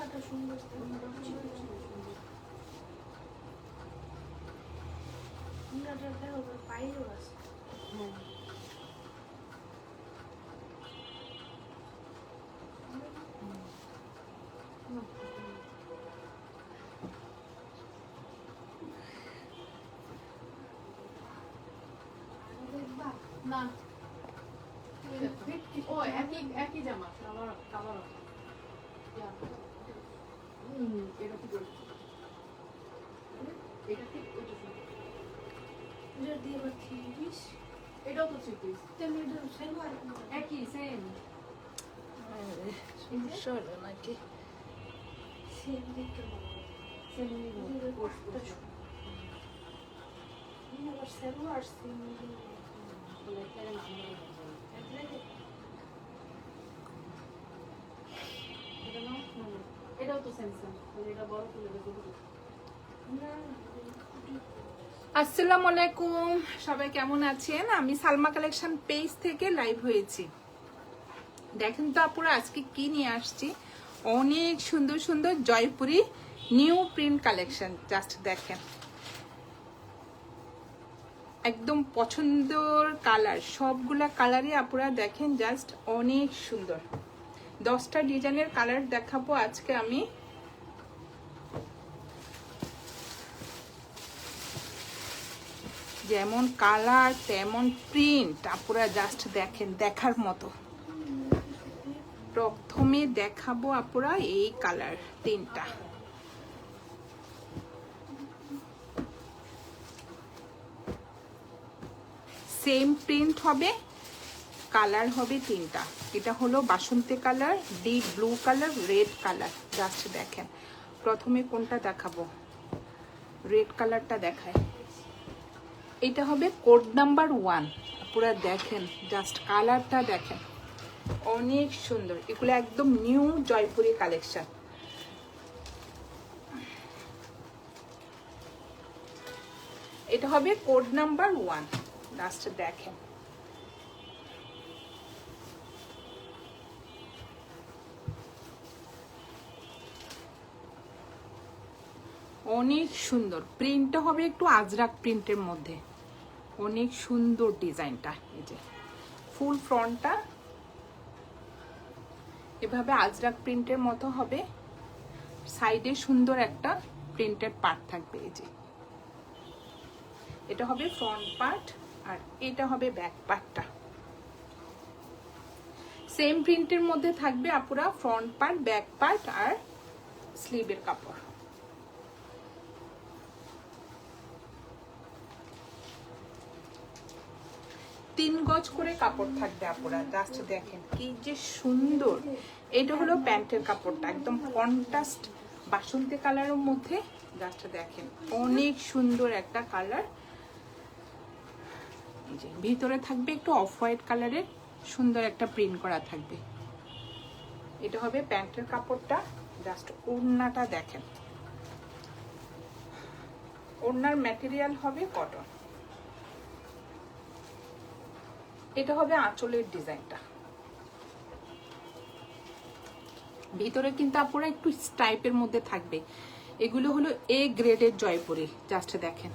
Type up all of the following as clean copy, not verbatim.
ওড়নাটা সুন্দর, ওড়নাটা দেখো বাইরেও আছে। হ্যাঁ দেখবা না ও একই একই জামা কালার কালার এটা কি করছে এটা ঠিক ওইটা ঠিক এটা দিয়ে আবার 3 পিস, এটাও তো 3 পিস তাহলে এটা সালোয়ার একই সেম সমস্যা হলো নাকি? সেম দেখতে হবে। সেম এটা কতটা ছোট। এটা আবার সালোয়ার সেম এটাও তো সেম সেম এটা বড় ফুলের না। আসসালামু আলাইকুম, সবাই কেমন আছেন? আমি সালমা কালেকশন পেজ থেকে লাইভ হয়েছি। দেখেন তো আপুরা আজকে কি নিয়ে আসছি, অনেক সুন্দর সুন্দর Jaipuri new print collection. Just দেখেন, একদম পছন্দের কালার, সবগুলা কালারই আপুরা দেখেন, জাস্ট অনেক সুন্দর। 10টা ডিজাইনের কালার দেখাবো আজকে আমি। যেমন কালার তেমন প্রিন্ট, আপুরা জাস্ট দেখেন, দেখার মতো। প্রথমে দেখাবো আপুরা এই কালার তিনটা। সেম প্রিন্ট হবে, কালার হবে তিনটা। এটা হলো বাসন্তী colour, deep blue colour, red colour. Just দেখেন, প্রথমে কোনটা দেখাবো? রেড কালারটা দেখায়। এটা হবে কোড নাম্বার 1। পুরো দেখেন, জাস্ট কালারটা দেখেন, অনেক সুন্দর। এগুলো একদম নিউ জয়পুরি কালেকশন। এটা হবে কোড নাম্বার 1। জাস্ট দেখেন, অনেক সুন্দর। প্রিন্টটা হবে একটু আজরাক প্রিন্টের মধ্যে, অনেক সুন্দর ডিজাইনটা। এই যে ফুল ফ্রন্টটা এভাবে আজরাক প্রিন্টের মতো হবে, সাইডে সুন্দর একটা প্রিন্টেড পার্ট থাকবে। এই যে এটা হবে ফ্রন্ট পার্ট, আর এটা হবে ব্যাক পার্টটা। সেম প্রিন্টের মধ্যে থাকবে আপুরা ফ্রন্ট পার্ট, ব্যাক পার্ট আর স্লিভের কাপড়। 3 গজ করে কাপড় থাকবে আপুরা। জাস্ট দেখেন কি যে সুন্দর। এটা হলো প্যান্টের কাপড়টা, একদম কন্ট্রাস্ট বাসন্তী কালারের মধ্যে। জাস্ট দেখেন, অনেক সুন্দর একটা কালার। এই যে ভিতরে থাকবে একটু অফ হোয়াইট কালারের সুন্দর একটা প্রিন্ট করা থাকবে। এটা হবে প্যান্টের কাপড়টা। জাস্ট ওড়নাটা দেখেন, ওড়নার ম্যাটেরিয়াল হবে কটন। এটা হবে আঁচলের ডিজাইনটা। ভিতরে কিন্তু আপুরা একটু স্টাইপের মধ্যে থাকবে। এগুলো হলো এ গ্রেডের জয়পুরি। জাস্ট দেখেন,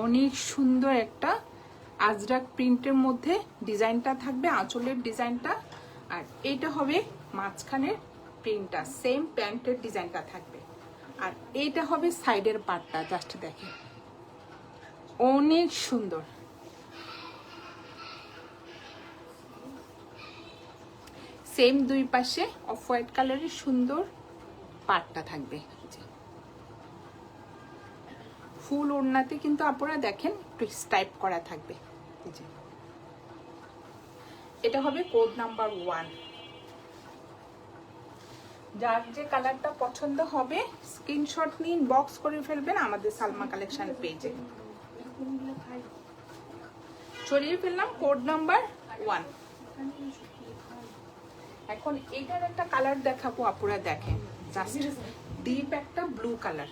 অনেক সুন্দর একটা আজরাক প্রিন্টের মধ্যে ডিজাইনটা থাকবে, আঁচলের ডিজাইনটা। আর এইটা হবে মাঝখানের প্রিন্টটা, সেম প্যান্টের ডিজাইনটা থাকবে। আর এইটা হবে সাইডের পার্টটা। জাস্ট দেখেন, অনেক সুন্দর। সেম দুই পাশে অফ হোয়াইট কালারের সুন্দর পাটটা থাকবে। ফুল ওড়নাতে কিন্তু আপনারা দেখেন একটু স্টাইপ করা থাকবে। এটা হবে কোড নাম্বার 1। যার যে কালারটা পছন্দ হবে স্ক্রিনশট নিয়ে ইনবক্স করে ফেলবেন আমাদের সালমা কালেকশন পেজে। ছড়িয়ে ফেললাম কোড নাম্বার 1। এখন এটার একটা কালার দেখাবো, আপুরা দেখেন, জাস্ট ডিপ একটা ব্লু কালার।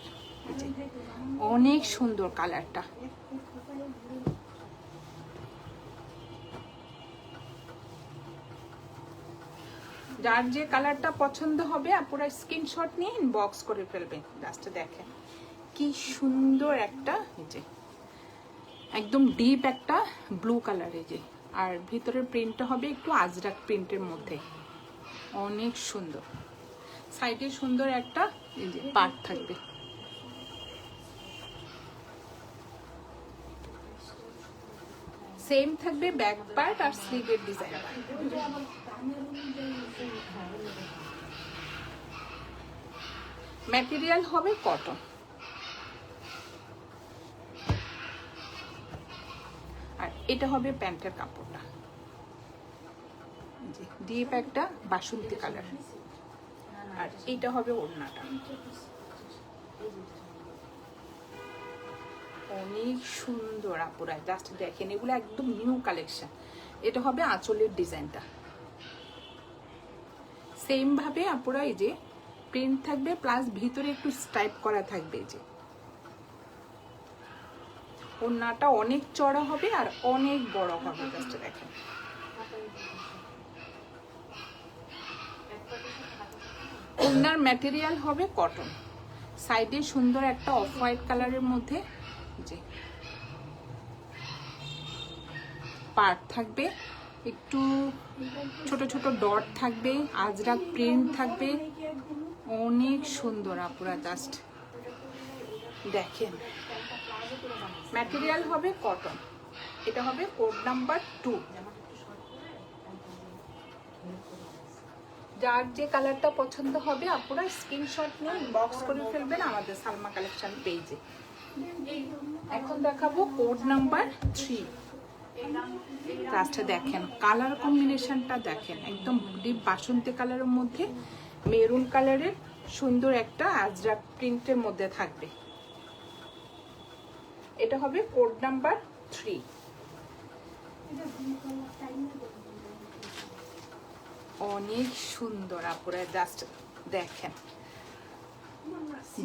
অনেক সুন্দর কালারটা। যার যে কালারটা পছন্দ হবে আপনারা স্ক্রিনশট নিয়ে ইনবক্স করে ফেলবেন। জাস্ট দেখেন কি সুন্দর একটা, এই যে একদম ডিপ একটা ব্লু কালার, এই যে আর ভিতরের প্রিন্টটা হবে একটু আজরাক প্রিন্টের মধ্যে, অনেক সুন্দর। সাইডে সুন্দর একটা এই যে পার্ট থাকবে। সেম থাকবে ব্যাক পার্ট আর স্লিভের ডিজাইন। ম্যাটেরিয়াল হবে কটন। আর এটা হবে প্যান্টের কাপড়টা, ডিপ একটা বাসন্তী কালার। আর এটা হবে ওড়নাটা, অনেক সুন্দর আপুরা, জাস্ট দেখেন এগুলো একদম নিউ কালেকশন। এটা হবে আঁচলের ডিজাইনটা। সেম ভাবে আপুরা এই যে প্রিন্ট থাকবে প্লাস ভিতরে একটু স্টাইপ করা থাকবে। এই যে ওড়নাটা অনেক চড়া হবে আর অনেক বড় হবে, জাস্ট দেখেন। ওড়নার ম্যাটেরিয়াল হবে কটন। সাইডে সুন্দর একটা অফ হোয়াইট কালারের মধ্যে যে পার্ট থাকবে, একটু ছোট ছোট ডট থাকবে, আজরাক প্রিন্ট থাকবে, অনেক সুন্দর আপুরা, জাস্ট দেখেন। ম্যাটেরিয়াল হবে কটন। এটা হবে কোড নাম্বার 2। যার যে কালারটা পছন্দ হবে আপনারা স্ক্রিনশট নিয়ে ইনবক্স করে ফেলবেন আমাদের সালমা কালেকশন পেজে। এখন দেখাবো কোড নাম্বার 3। জাস্ট দেখেন কালার কম্বিনেশনটা দেখেন, একদম ডিপ বাসন্তী কালারের মধ্যে মেরুন কালারের সুন্দর একটা আজরাক প্রিন্টের মধ্যে থাকবে। এটা হবে কোড নাম্বার 3। অনেক সুন্দর আপুরা, জাস্ট দেখেন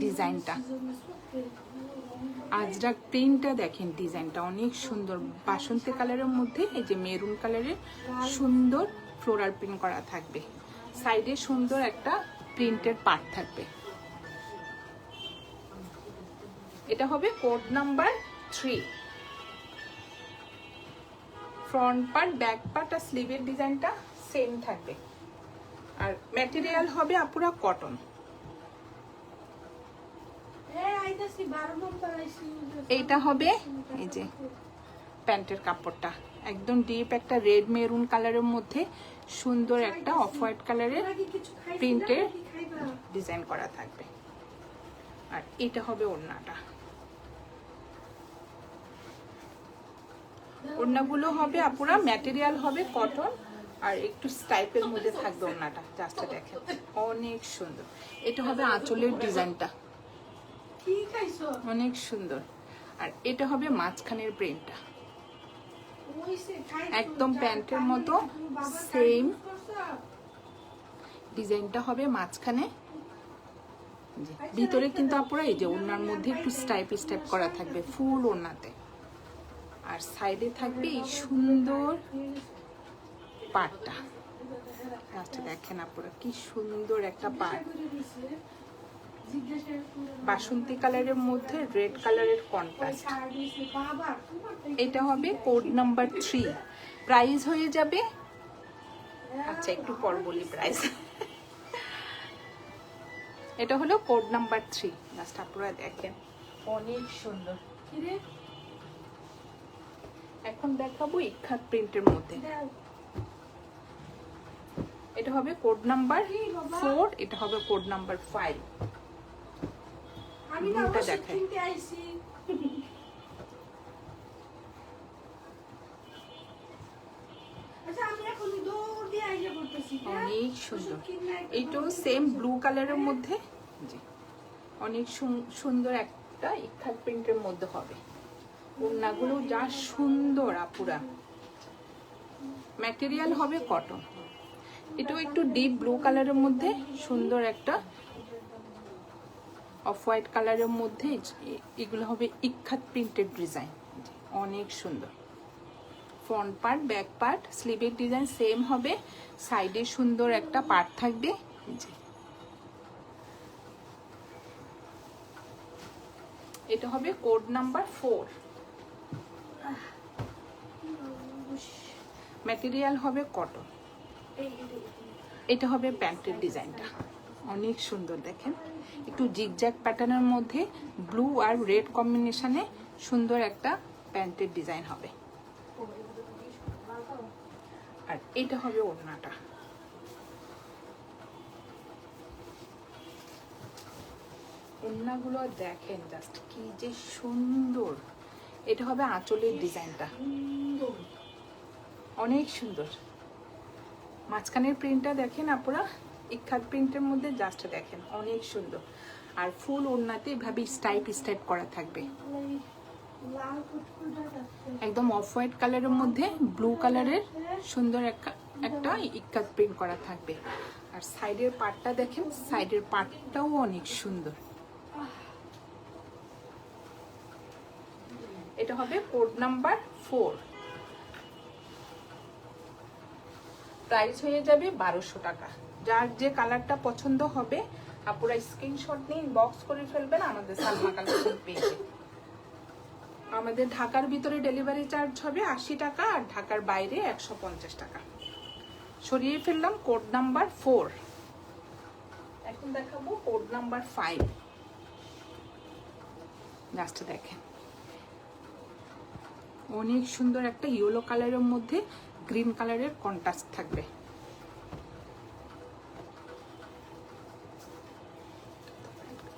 ডিজাইনটা, আজরাক প্রিন্টটা দেখেন, ডিজাইনটা অনেক সুন্দর বাসন্তী কালারের মধ্যে এই যে মেরুন কালারের সুন্দর ফ্লোরাল প্রিন্ট করা থাকবে। সাইডে সুন্দর একটা প্রিন্টের পার্ট থাকবে। এটা হবে code number 3। Front part, back part আর স্লিভের ডিজাইনটা সেম থাকবে। আর ম্যাটেরিয়াল হবে আপুরা কটন। এইটা হবে এই যে প্যান্টের কাপড়টা, একদম ডিপ একটা রেড মেরুন কালারের মধ্যে সুন্দর একটা অফ হোয়াইট কালারের প্রিন্টের ডিজাইন করা থাকবে। আর এটা হবে ওড়নাটা। ওড়নাগুলো হবে আপুরা ম্যাটেরিয়াল হবে কটন আর একটু স্টাইপের মধ্যে থাকবে ওড়নাটা, জাস্ট দেখেন অনেক সুন্দর। এটা হবে আঁচলের ডিজাইনটা, অনেক সুন্দর। আর এটা হবে মাঝখানের প্রিন্টটা, একদম প্যান্টের মতো সেম ডিজাইনটা হবে মাঝখানে। ভিতরে কিন্তু আপুরা এই যে ওড়নার মধ্যে একটু স্টাইপ স্টাইপ করা থাকবে ফুল ওড়নাতে। আর সাইডে থাকবে এই সুন্দর পাটটা, আচ্ছা দেখেন আপুরা কি সুন্দর একটা পাট, বাসন্তী কালারের মধ্যে রেড কালারের কন্ট্রাস্ট। এটা হবে কোড নাম্বার 3। প্রাইস হয়ে যাবে, আচ্ছা একটু পর বলি প্রাইস। এটা হলো কোড নাম্বার 3। জাস্ট আপনারা দেখেন অনেক সুন্দর। এখন দেখাবো ইখাত প্রিন্টের মধ্যে। এটা হবে কোড নাম্বার 4, এটা হবে কোড নাম্বার 5। ব্লুটা দেখাই, অনেক সুন্দর। এইটাও সেম ব্লু কালারের মধ্যে অনেক সুন্দর একটা ইখাত প্রিন্টের মধ্যে হবে। ওড়নাগুলো যা সুন্দর আপুরা। ম্যাটেরিয়াল হবে কটন। এটাও একটু ডিপ ব্লু কালারের মধ্যে সুন্দর একটা অফ হোয়াইট কালারের মধ্যে এগুলো হবে ইখাত প্রিন্টেড ডিজাইন, অনেক সুন্দর। ফ্রন্ট পার্ট, ব্যাক পার্ট, স্লিভের ডিজাইন সেম হবে, সাইডে সুন্দর একটা পার্ট থাকবে। এটা হবে কোড নাম্বার 4। ম্যাটেরিয়াল হবে কটন। এটা হবে প্যান্টের ডিজাইনটা, অনেক সুন্দর দেখেন, একটু জিগজ্যাগ প্যাটার্নের মধ্যে ব্লু আর রেড কম্বিনেশনে সুন্দর একটা প্যান্টের ডিজাইন হবে। আর এটা হবে ওড়নাটা, ওড়নাগুলো দেখেন জাস্ট কি যে সুন্দর। এটা হবে আঁচলের ডিজাইনটা, অনেক সুন্দর। মাঝখানের প্রিন্টটা দেখেন আপনারা, ইক্কাত প্রিন্টের মধ্যে জাস্ট দেখেন অনেক সুন্দর। আর ফুল ওড়নাতে এভাবে স্টাইপ স্টাইপ করা থাকবে, একদম অফ হোয়াইট কালারের মধ্যে ব্লু কালারের সুন্দর একটা ইক্কাত প্রিন্ট করা থাকবে। আর সাইডের পার্টটা দেখেন, সাইডের পার্টটাও অনেক সুন্দর। এটা হবে কোড নাম্বার 4। প্রাইস হয়ে যাবে 1200 টাকা। যার যে কালারটা পছন্দ হবে আপনারা স্ক্রিনশট নিয়ে ইনবক্স করে ফেলবেন আমাদের সালমা কালেকশন পেজে। আমাদের ঢাকার ভিতরে ডেলিভারি চার্জ হবে 80 টাকা, আর ঢাকার বাইরে 150 টাকা। সরিয়ে ফেললাম কোড নাম্বার 4। এখন দেখাবো কোড নাম্বার 5। জাস্ট দেখেন অনেক সুন্দর একটা ইয়েলো কালারের মধ্যে গ্রিন কালারের কন্ট্রাস্ট থাকবে।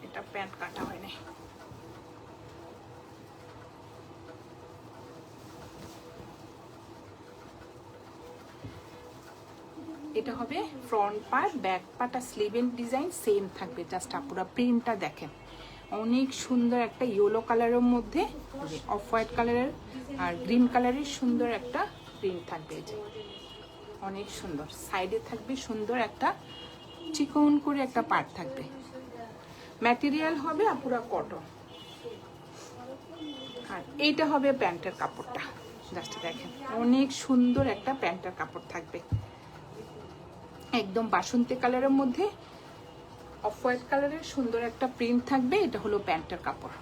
এটা প্যান্ট কাটা হয় না। এটা হবে ফ্রন্ট পার্ট, ব্যাক পার্ট আর স্লিভের ডিজাইন সেম থাকবে, জাস্ট আপনারা প্রিন্টটা দেখেন অনেক সুন্দর একটা ইয়েলো কালারের মধ্যে অফ হোয়াইট কালারের আর গ্রিন কালারের সুন্দর একটা প্রিন্ট থাকবে। এই যে অনেক সুন্দর, সাইডে থাকবে সুন্দর একটা চিকন করে একটা পার্ট থাকবে। ম্যাটেরিয়াল হবে আপুরা কটন। আর এইটা হবে প্যান্টের কাপড়টা, জাস্ট দেখেন অনেক সুন্দর একটা প্যান্টের কাপড় থাকবে, একদম বাসন্তী কালারের মধ্যে অফ হোয়াইট কালারের সুন্দর একটা প্রিন্ট থাকবে। এটা হলো প্যান্টের কাপড়।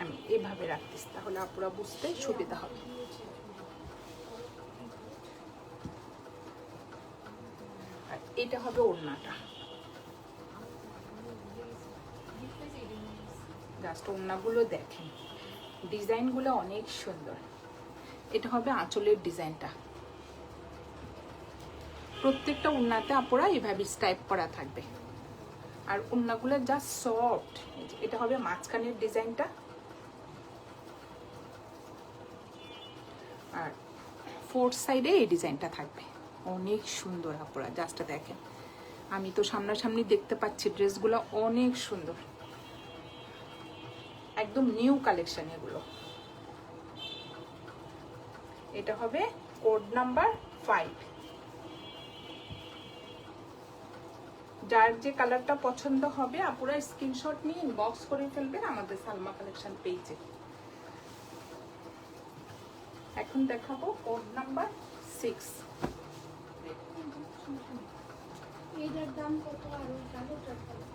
আমি এভাবে রাখতেছি, তাহলে আপনারা বুঝতে সুবিধা হবে। আর এটা হবে ওড়নাটা, জাস্ট ওড়নাগুলো দেখেন, ডিজাইনগুলো অনেক সুন্দর। এটা হবে আঁচলের ডিজাইনটা, প্রত্যেকটা ওড়নাতে আপনারা এভাবে স্টাইপ করা থাকবে। আর ওড়নাগুলো জাস্ট সফট। এটা হবে মাঝখানের ডিজাইনটা, আর ফোর্থ সাইডে এই ডিজাইনটা থাকবে, অনেক সুন্দর। আপনারা জাস্ট দেখেন, আমি তো সামনাসামনি দেখতে পাচ্ছি, ড্রেসগুলো অনেক সুন্দর, একদম নিউ কালেকশন এগুলো। এটা হবে কোড নাম্বার 5। যার যে কালারটা পছন্দ হবে আপনারা স্ক্রিনশট নিয়ে ইনবক্স করে ফেলবেন আমাদের সালমা কালেকশন পেজে। এখন দেখাবো কোড নাম্বার 6। এটার দাম কত? আর ওই কালোটার দাম কত?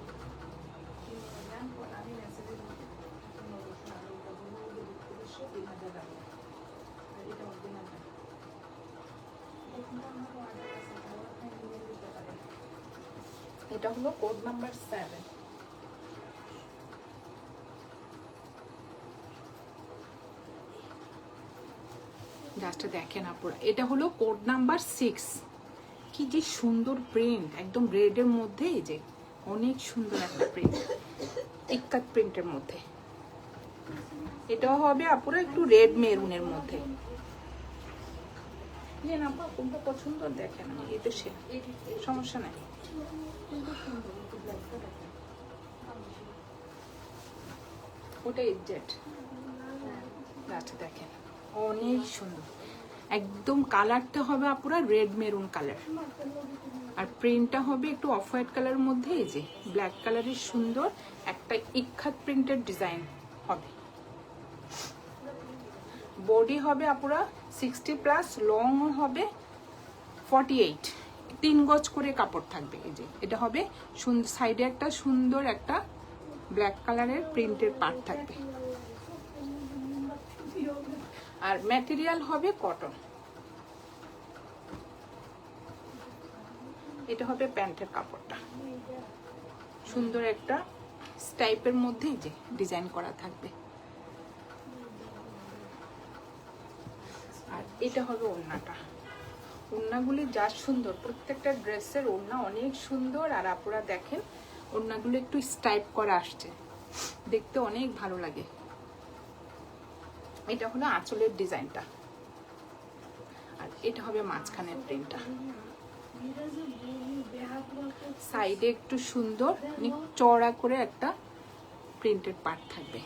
এটা হলো কোড নাম্বার 7। জাস্ট দেখেন আপনারা, এটা হলো কোড নাম্বার 6। কি যে সুন্দর প্রিন্ট, একদম রেডের মধ্যে, এই যে অনেক সুন্দর একটা প্রিন্ট, ইক্কাত প্রিন্টের মধ্যে। এটাও হবে আপনারা একটু রেড মেরুনের মধ্যে। কোনটা পছন্দ দেখেন, এই তো সে সমস্যা নাই। ওটা এক্সাক্ট, আচ্ছা দেখেন অনেক সুন্দর, একদম কালারটা হবে আপনারা রেড মেরুন কালার, আর প্রিন্টটা হবে একটু অফ হোয়াইট কালারের মধ্যে। এই যে ব্ল্যাক কালারের সুন্দর একটা ইক্কাত প্রিন্টের ডিজাইন হবে। বডি হবে আপুরা 60+, লং হবে 48, 3 গজ করে কাপড় থাকবে। এই যে এটা হবে সাইডে একটা সুন্দর একটা ব্ল্যাক কালারের প্রিন্টের পার্ট থাকবে, আর ম্যাটেরিয়াল হবে কটন। এটা হবে প্যান্টের কাপড়টা, সুন্দর একটা স্টাইপের মধ্যে যে ডিজাইন করা থাকবে। আর এটা হবে ওড়নাটা, ওড়নাগুলি যা সুন্দর, প্রত্যেকটা ড্রেসের ওড়না অনেক সুন্দর। আর আপনারা দেখেন ওড়নাগুলো একটু স্টাইপ করা আসছে, দেখতে অনেক ভালো লাগে। এটা হলো আঁচলের ডিজাইনটা, আর এটা হবে মাঝখানের প্রিন্টটা। সাইডে একটু সুন্দর চওড়া করে একটা প্রিন্টেড পার্ট থাকবে।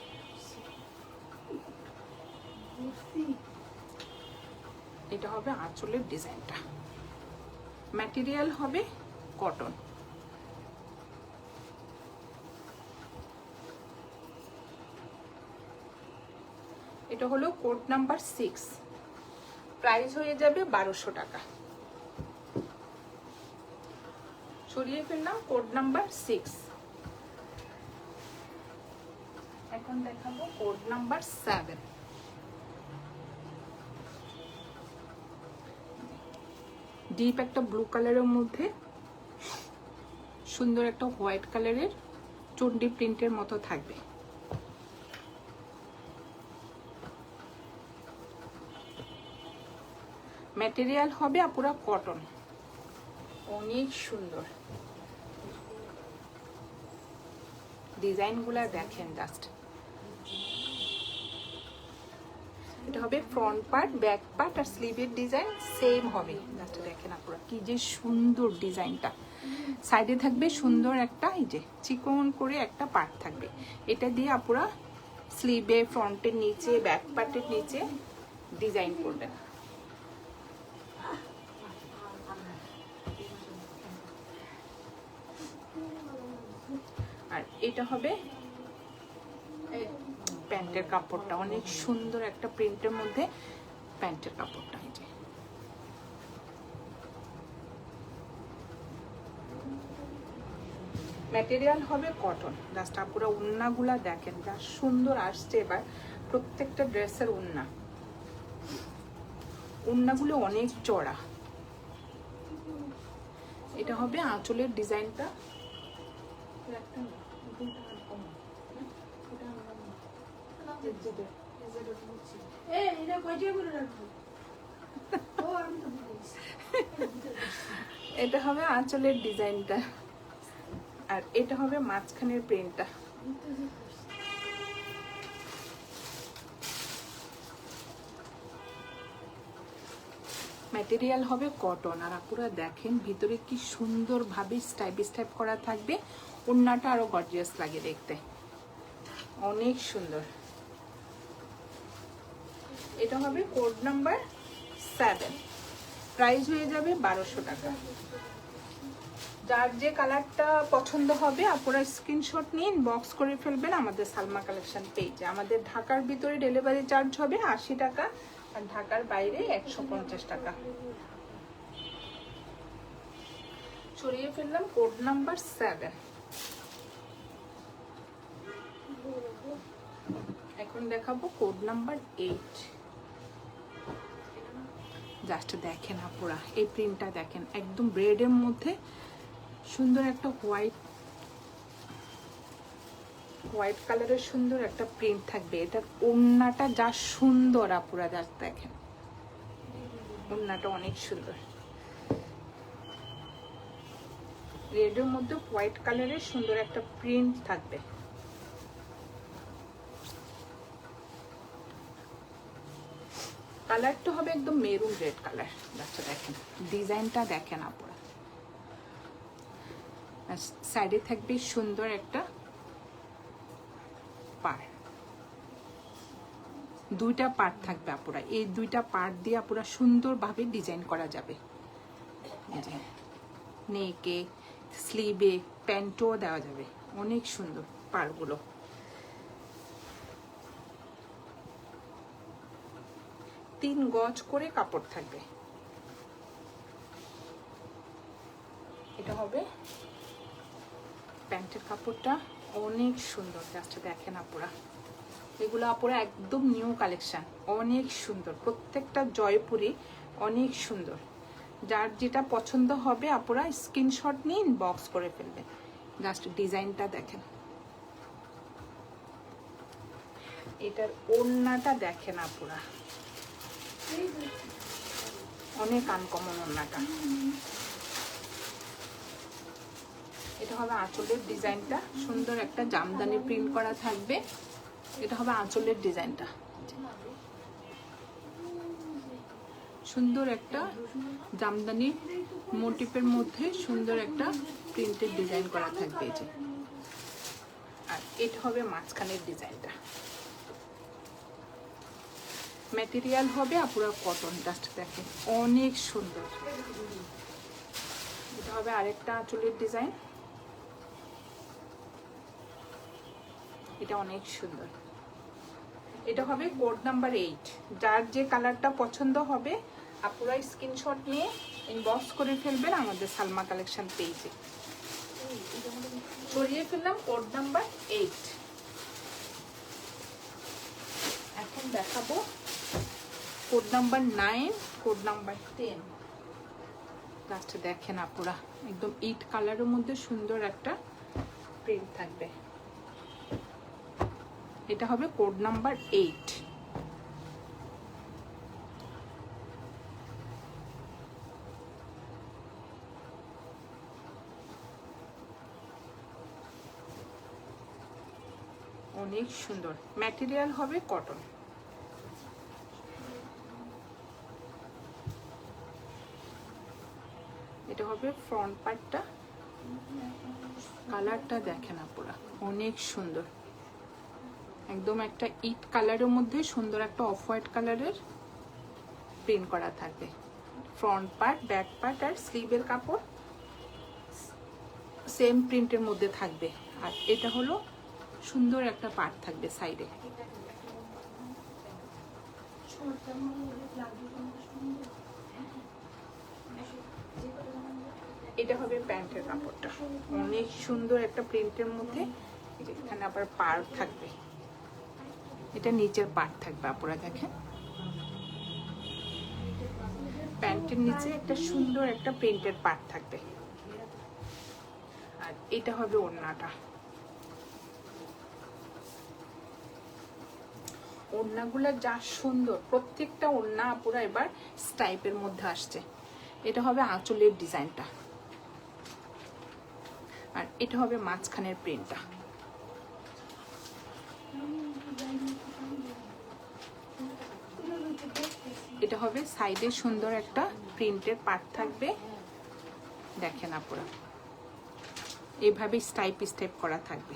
এটা হবে আঁচলের ডিজাইনটা, ম্যাটেরিয়াল হবে কটন। এটা হলো কোড নাম্বার 6, প্রাইস হয়ে যাবে 1200 টাকা। সরিয়ে ফেললাম কোড নাম্বার 6। এখন দেখাবো কোড নাম্বার 7। ডিপ একটা ব্লু কালারের মধ্যে সুন্দর একটা হোয়াইট কালারের চন্ডি প্রিন্টের মতো থাকবে। ম্যাটেরিয়াল হবে পুরো কটন, অনেক সুন্দর। ডিজাইনগুলো দেখেন জাস্ট। এটা হবে ফ্রন্ট পার্ট, ব্যাক পার্ট আর স্লিভের ডিজাইন সেম হবে। জাস্ট দেখেন আপনারা কি যে সুন্দর ডিজাইনটা। সাইডে থাকবে সুন্দর একটা এই যে চিকন করে একটা পার্ট থাকবে, এটা দিয়ে আপনারা স্লিভে, ফ্রন্টের নিচে, ব্যাক পার্টের নিচে ডিজাইন করবেন। আর এটা হবে প্যান্টের কাপড়টা, অনেক সুন্দর একটা প্রিন্টের মধ্যে প্যান্টের কাপড়টা। এই যে ম্যাটেরিয়াল হবে কটন। জাস্ট আপুরা ওড়নাগুলা দেখেন যা সুন্দর আসছে। এবার প্রত্যেকটা ড্রেসের ওড়নাগুলো অনেক চড়া। এটা হবে আঁচলের ডিজাইনটা। এটা হবে আঁচলের ডিজাইনটা, আর এটা হবে মাঝখানের প্রিন্টটা। ম্যাটেরিয়াল হবে কটন। আর আপনারা দেখেন ভিতরে কি সুন্দর ভাবে স্টাইপ করা থাকবে। ওড়নাটা আরো গর্জিয়াস লাগে দেখতে, অনেক সুন্দর। এটা হবে কোড নাম্বার 7, প্রাইস হয়ে যাবে 1200 টাকা। যার যে কালারটা পছন্দ হবে আপনারা স্ক্রিনশট নিয়ে ইনবক্স করে ফেলবেন আমাদের সালমা কালেকশন পেজে। আমাদের ঢাকার ভিতরে ডেলিভারি চার্জ হবে 80 টাকা, আর ঢাকার বাইরে 150 টাকা। সরিয়ে ফেললাম কোড নাম্বার 7। এখন দেখাবো কোড নাম্বার 8। জাস্ট দেখেন আপুরা এই প্রিন্টটা দেখেন, একদম রেডের মধ্যে সুন্দর একটা হোয়াইট কালারের সুন্দর একটা প্রিন্ট থাকবে। এটার ওড়নাটা যা সুন্দর আপুরা জাস্ট দেখেন, ওড়নাটা অনেক সুন্দর। রেডের মধ্যে হোয়াইট কালারের সুন্দর একটা প্রিন্ট থাকবে। কালারটা হবে একদম মেরুন রেড কালার। আচ্ছা দেখেন ডিজাইনটা দেখেন আপুরা। সাইডে থাকবে সুন্দর একটা পার্ট, দুইটা পার্ট থাকবে আপুরা। এই দুইটা পার্ট দিয়ে আপুরা সুন্দরভাবে ডিজাইন করা যাবে। নেকে, স্লিভে, প্যান্টও দেওয়া যাবে, অনেক সুন্দর পার্টগুলো। 3 গজ করে কাপড় থাকবে। এটা হবে প্যান্টের কাপড়টা, অনেক সুন্দর। জাস্ট দেখেন আপুরা, এগুলো আপুরা একদম নিউ কালেকশন, অনেক সুন্দর। প্রত্যেকটা জয়পুরি অনেক সুন্দর। যার যেটা পছন্দ হবে আপুরা স্ক্রিনশট নিয়ে ইনবক্স করে ফেলবেন। জাস্ট ডিজাইনটা দেখেন, এটার ওড়নাটা দেখেন আপুরা, অনেক আনকমন ওড়নাটা। এটা হবে আঁচলের ডিজাইনটা, সুন্দর একটা জামদানি প্রিন্ট করা থাকবে। এটা হবে আঁচলের ডিজাইনটা, সুন্দর একটা জামদানি মোটিফের মধ্যে সুন্দর একটা প্রিন্টের ডিজাইন করা থাকবে এই যে। আর এটা হবে মাঝখানের ডিজাইনটা। ম্যাটেরিয়াল হবে আপুরা কটন। জাস্ট দেখেন অনেক সুন্দর। এটা হবে আরেকটা আঁচলের ডিজাইন, এটা অনেক সুন্দর। এটা হবে কোড নাম্বার 8। যার যে কালারটা পছন্দ হবে আপুরা স্ক্রিনশট নিয়ে ইনবক্স করে ফেলবেন আমাদের সালমা কালেকশন পেজে। সরিয়ে ফেললাম কোড নাম্বার 8। এখন দেখাবো code number 9, code number 10। Just দেখেন আপুরা, একদম ইট কালারের মধ্যে সুন্দর একটা প্রিন্ট থাকবে। এটা হবে কোড নাম্বার 8। অনেক সুন্দর। ম্যাটেরিয়াল হবে কটন। এটা হবে ফ্রন্ট পার্টটা, কালারটা দেখেন আপুরা অনেক সুন্দর। একদম একটা ইট কালারের মধ্যে সুন্দর একটা অফ হোয়াইট কালারের প্রিন্ট করা থাকবে। ফ্রন্ট পার্ট, ব্যাক পার্ট আর স্লিভের কাপড় সেম প্রিন্টের মধ্যে থাকবে। আর এটা হলো সুন্দর একটা পার্ট থাকবে সাইডে। এটা হবে প্যান্টের কাপড়টা, অনেক সুন্দর একটা প্রিন্টের মধ্যে। এখানে আবার পার্ট থাকবে, এটা নিচের পার্ট থাকবে আপুরা দেখেন। প্যান্টের নিচে একটা সুন্দর একটা প্রিন্টের পার্ট থাকবে। আর এটা হবে ওড়নাটা। ওড়নাগুলো যা সুন্দর, প্রত্যেকটা ওড়না আপুরা এবার স্টাইপের মধ্যে আসছে। এটা হবে আঁচলের ডিজাইনটা, আর এটা হবে মাঝখানের প্রিন্টটা। এটা হবে সাইডে সুন্দর একটা প্রিন্টের পার্ট থাকবে। দেখেন আপুরা এইভাবে স্টাইপ স্টাইপ করা থাকবে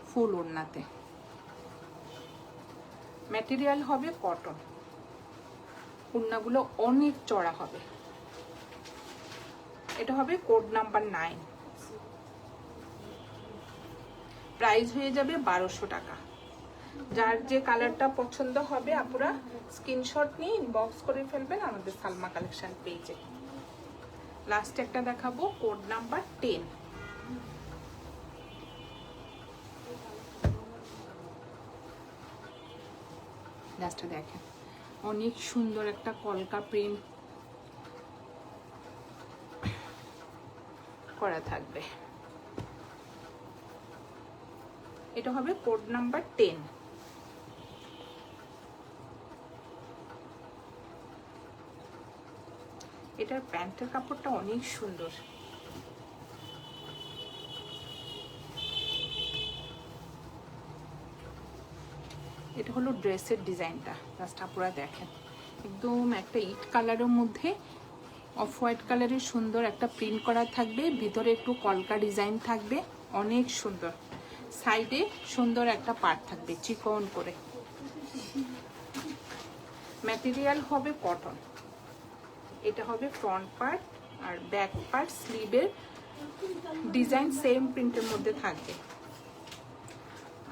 ফুল ওড়নাতে। ম্যাটেরিয়াল হবে কটন। ওড়নাগুলো অনেক চড়া হবে। এটা হবে কোড নাম্বার 9। প্রাইস হয়ে যাবে 1200 টাকা। যার যে কালারটা পছন্দ হবে আপুরা স্ক্রিনশট নিয়ে ইনবক্স করে ফেলবেন আমাদের সালমা কালেকশন পেজে। লাস্ট একটা দেখাবো কোড নাম্বার 10। লাস্টটা দেখেন অনেক সুন্দর একটা কলকা প্রিন্ট করা থাকবে। এটা হবে কোড নাম্বার 10। এটার প্যান্টের কাপড়টা অনেক সুন্দর। এটা হলো ড্রেসের ডিজাইনটা, জাস্ট আপনারা দেখেন একদম একটা ইট কালারের মধ্যে অফ হোয়াইট কালারের সুন্দর একটা প্রিন্ট করা থাকবে। ভিতরে একটু কলকা ডিজাইন থাকবে, অনেক সুন্দর। সাইডে সুন্দর একটা পার্ট থাকবে চিকন করে। ম্যাটেরিয়াল হবে কটন। এটা হবে ফ্রন্ট পার্ট আর ব্যাক পার্ট, স্লিভের ডিজাইন সেম প্রিন্টের মধ্যে থাকবে।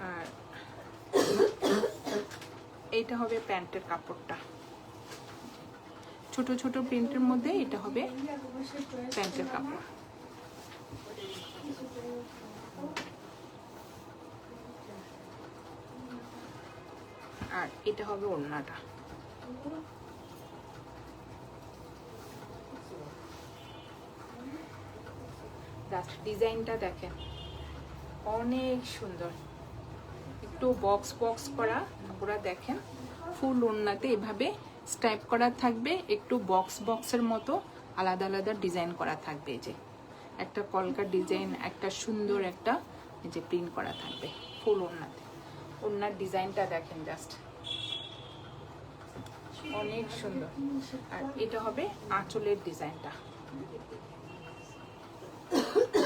আর এইটা হবে প্যান্টের কাপড়টা, ছোট ছোট প্রিন্টের মধ্যে এটা হবে প্যান্টের কাপড়। আর এটা হবে ওড়নাটা। ডিজাইনটা দেখেন অনেক সুন্দর, একটু বক্স বক্স করা পুরা দেখেন, ফুল ওড়নাতে এভাবে স্টাইপ করা থাকবে, একটু বক্স বক্সের মতো আলাদা আলাদা ডিজাইন করা থাকবে। এই যে একটা কলকা ডিজাইন, একটা সুন্দর একটা এই যে প্রিন্ট করা থাকবে ফুল ওড়নাতে। ওড়নার ডিজাইনটা দেখেন জাস্ট অনেক সুন্দর। আর এটা হবে আঁচলের ডিজাইনটা।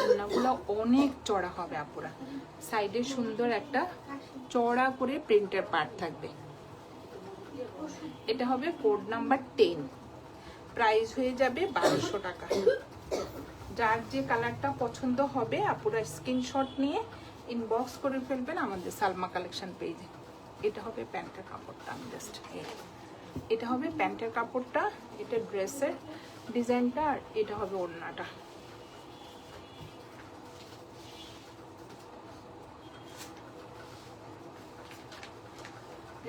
ওড়নাগুলো অনেক চড়া হবে আপুরা, সাইডে সুন্দর একটা চড়া করে প্রিন্টের পার্ট থাকবে। এটা হবে কোড নাম্বার 10, প্রাইস হয়ে যাবে 1200 টাকা। যার যে কালারটা পছন্দ হবে আপুরা স্ক্রিনশট নিয়ে ইনবক্স করে ফেলবেন আমাদের সালমা কালেকশন পেজে। এটা হবে প্যান্টের কাপড়টা, আমি জাস্ট এটা হবে প্যান্টের কাপড়টা, এটা ড্রেসের ডিজাইনটা, আর এটা হবে ওড়নাটা।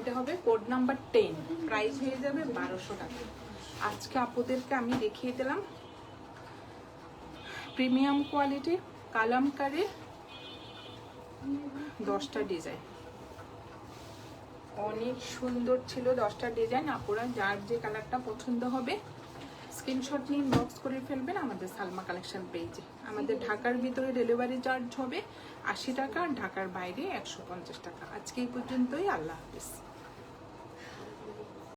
এটা হবে কোড নাম্বার 10, প্রাইস হয়ে যাবে 1200 টাকা। আজকে আপুদেরকে আমি দেখিয়ে দিলাম প্রিমিয়াম কোয়ালিটি কালামকারীর 10টা ডিজাইন। অনেক সুন্দর ছিল 10টা ডিজাইন। আপুরা যার যে কালারটা পছন্দ হবে স্ক্রিনশট নিয়ে ইনবক্স করে ফেলবেন আমাদের সালমা কালেকশন পেজে। আমাদের ঢাকার ভিতরে ডেলিভারি চার্জ হবে 80 টাকা, আর ঢাকার বাইরে 150 টাকা। আজকে এই পর্যন্তই, আল্লাহ হাফেজ।